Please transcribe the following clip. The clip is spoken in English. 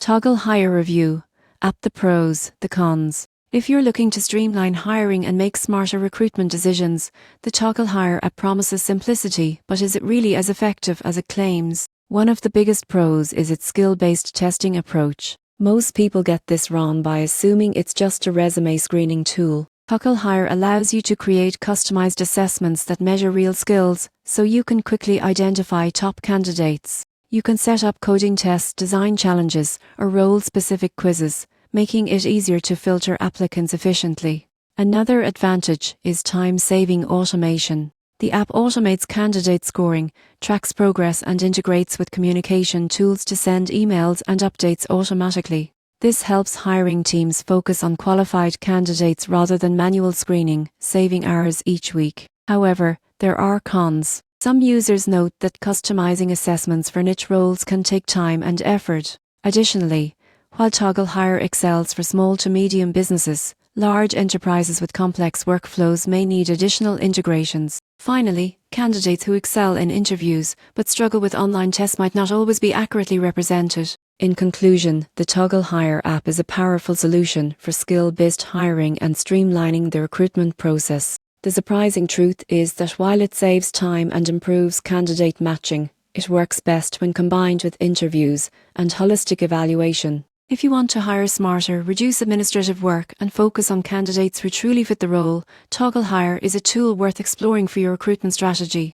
Toggl Hire Review. App: the pros, the cons. If you're looking to streamline hiring and make smarter recruitment decisions, the Toggl Hire app promises simplicity, but is it really as effective as it claims? One of the biggest pros is its skill-based testing approach. Most people get this wrong by assuming it's just a resume screening tool. Toggl Hire allows you to create customized assessments that measure real skills, so you can quickly identify top candidates. You can set up coding tests, design challenges, or role-specific quizzes, making it easier to filter applicants efficiently. Another advantage is time-saving automation. The app automates candidate scoring, tracks progress, and integrates with communication tools to send emails and updates automatically. This helps hiring teams focus on qualified candidates rather than manual screening, saving hours each week. However, there are cons. Some users note that customizing assessments for niche roles can take time and effort. Additionally, while Toggl Hire excels for small to medium businesses, large enterprises with complex workflows may need additional integrations. Finally, candidates who excel in interviews but struggle with online tests might not always be accurately represented. In conclusion, the Toggl Hire app is a powerful solution for skill-based hiring and streamlining the recruitment process. The surprising truth is that while it saves time and improves candidate matching, it works best when combined with interviews and holistic evaluation. If you want to hire smarter, reduce administrative work, and focus on candidates who truly fit the role, Toggl Hire is a tool worth exploring for your recruitment strategy.